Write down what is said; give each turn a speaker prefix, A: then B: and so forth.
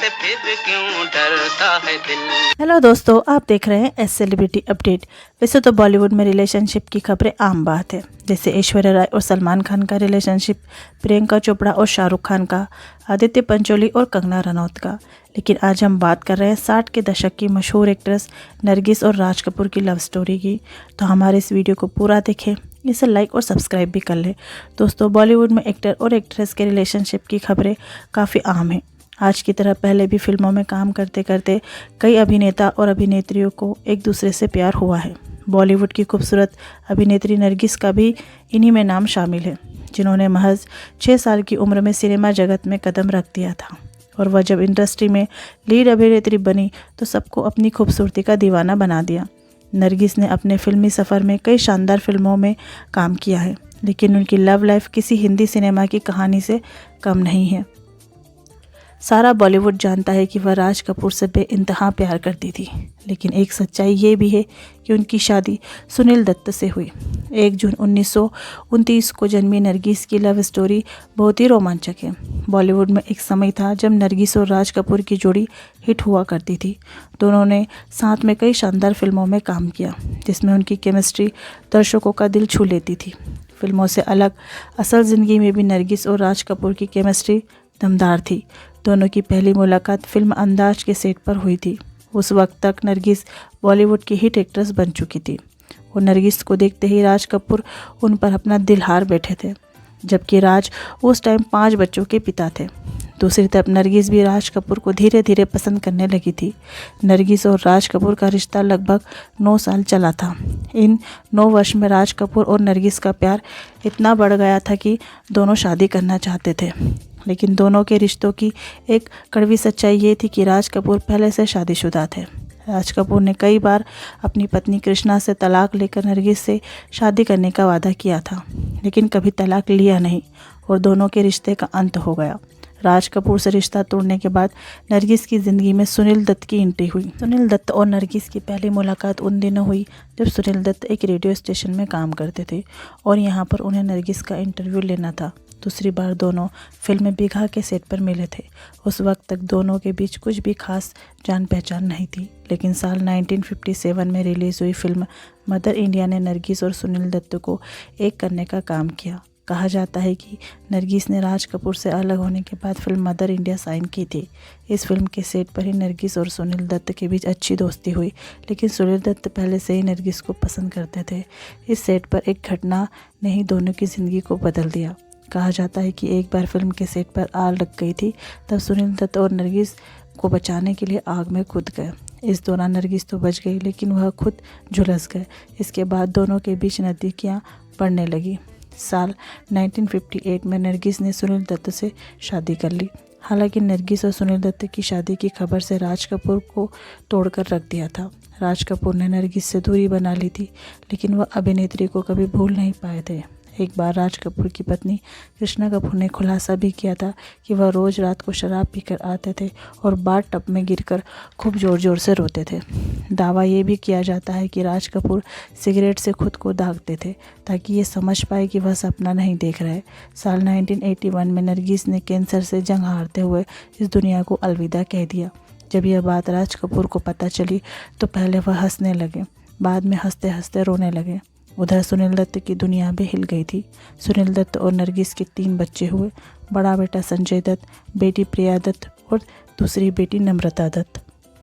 A: से फिर क्यों डरता है दिल।
B: हेलो दोस्तों, आप देख रहे हैं एस सेलिब्रिटी अपडेट। वैसे तो बॉलीवुड में रिलेशनशिप की खबरें आम बात है, जैसे ऐश्वर्या राय और सलमान खान का रिलेशनशिप, प्रियंका चोपड़ा और शाहरुख खान का, आदित्य पंचोली और कंगना रनौत का। लेकिन आज हम बात कर रहे हैं 60 के दशक की मशहूर एक्ट्रेस नरगिस और राज कपूर की लव स्टोरी की। तो हमारे इस वीडियो को पूरा देखें, इसे लाइक और सब्सक्राइब भी कर लें। दोस्तों, बॉलीवुड में एक्टर और एक्ट्रेस के रिलेशनशिप की खबरें काफ़ी आम हैं। आज की तरह पहले भी फिल्मों में काम करते करते कई अभिनेता और अभिनेत्रियों को एक दूसरे से प्यार हुआ है। बॉलीवुड की खूबसूरत अभिनेत्री नरगिस का भी इन्हीं में नाम शामिल है, जिन्होंने महज 6 साल की उम्र में सिनेमा जगत में कदम रख दिया था। और वह जब इंडस्ट्री में लीड अभिनेत्री बनी तो सबको अपनी खूबसूरती का दीवाना बना दिया। नरगिस ने अपने फिल्मी सफ़र में कई शानदार फिल्मों में काम किया है, लेकिन उनकी लव लाइफ किसी हिंदी सिनेमा की कहानी से कम नहीं है। सारा बॉलीवुड जानता है कि वह राज कपूर से बेइंतहा प्यार करती थी, लेकिन एक सच्चाई ये भी है कि उनकी शादी सुनील दत्त से हुई। 1 जून 1929 को जन्मी नरगिस की लव स्टोरी बहुत ही रोमांचक है। बॉलीवुड में एक समय था जब नरगिस और राज कपूर की जोड़ी हिट हुआ करती थी। दोनों ने साथ में कई शानदार फिल्मों में काम किया, जिसमें उनकी केमिस्ट्री दर्शकों का दिल छू लेती थी। फिल्मों से अलग असल ज़िंदगी में भी नरगिस और राज कपूर की केमिस्ट्री दमदार थी। दोनों की पहली मुलाकात फिल्म अंदाज के सेट पर हुई थी। उस वक्त तक नरगिस बॉलीवुड की हिट एक्ट्रेस बन चुकी थी और नरगिस को देखते ही राज कपूर उन पर अपना दिल हार बैठे थे, जबकि राज उस टाइम 5 बच्चों के पिता थे। दूसरी तरफ नरगिस भी राज कपूर को धीरे धीरे पसंद करने लगी थी। नरगिस और राज कपूर का रिश्ता लगभग 9 साल चला था। इन 9 वर्ष में राज कपूर और नरगिस का प्यार इतना बढ़ गया था कि दोनों शादी करना चाहते थे। लेकिन दोनों के रिश्तों की एक कड़वी सच्चाई ये थी कि राज कपूर पहले से शादीशुदा थे। राज कपूर ने कई बार अपनी पत्नी कृष्णा से तलाक लेकर नरगिस से शादी करने का वादा किया था, लेकिन कभी तलाक लिया नहीं और दोनों के रिश्ते का अंत हो गया। राज कपूर से रिश्ता तोड़ने के बाद नरगिस की ज़िंदगी में सुनील दत्त की एंट्री हुई। सुनील दत्त और नरगिस की पहली मुलाकात उन दिनों हुई जब सुनील दत्त एक रेडियो स्टेशन में काम करते थे और यहाँ पर उन्हें नरगिस का इंटरव्यू लेना था। दूसरी बार दोनों फिल्म बिघा के सेट पर मिले थे। उस वक्त तक दोनों के बीच कुछ भी खास जान पहचान नहीं थी, लेकिन साल 1957 में रिलीज़ हुई फिल्म मदर इंडिया ने नरगिस और सुनील दत्त को एक करने का काम किया। कहा जाता है कि नरगिस ने राज कपूर से अलग होने के बाद फिल्म मदर इंडिया साइन की थी। इस फिल्म के सेट पर ही नरगिस और सुनील दत्त के बीच अच्छी दोस्ती हुई, लेकिन सुनील दत्त पहले से ही नरगिस को पसंद करते थे। इस सेट पर एक घटना ने ही दोनों की ज़िंदगी को बदल दिया। कहा जाता है कि एक बार फिल्म के सेट पर आग लग गई थी, तब सुनील दत्त और नरगिस को बचाने के लिए आग में कूद गए। इस दौरान नरगिस तो बच गई, लेकिन वह खुद झुलस गए। इसके बाद दोनों के बीच नज़दीकियाँ बढ़ने लगी। साल 1958 में नरगिस ने सुनील दत्त से शादी कर ली। हालांकि नरगिस और सुनील दत्त की शादी की खबर से राज कपूर को तोड़कर रख दिया था। राज कपूर ने नरगिस से दूरी बना ली थी, लेकिन वह अभिनेत्री को कभी भूल नहीं पाए थे। एक बार राज कपूर की पत्नी कृष्णा कपूर ने खुलासा भी किया था कि वह रोज़ रात को शराब पीकर आते थे और बाथ टब में गिरकर खूब ज़ोर ज़ोर से रोते थे। दावा ये भी किया जाता है कि राज कपूर सिगरेट से खुद को दागते थे ताकि ये समझ पाए कि वह सपना नहीं देख रहे। साल 1981 में नरगिस ने कैंसर से जंग हारते हुए इस दुनिया को अलविदा कह दिया। जब यह बात राज कपूर को पता चली तो पहले वह हंसने लगे, बाद में हंसते हंसते रोने लगे। उधर सुनील दत्त की दुनिया भी हिल गई थी। सुनील दत्त और नरगिस के 3 बच्चे हुए। बड़ा बेटा संजय दत्त, बेटी प्रिया दत्त और दूसरी बेटी नम्रता दत्त।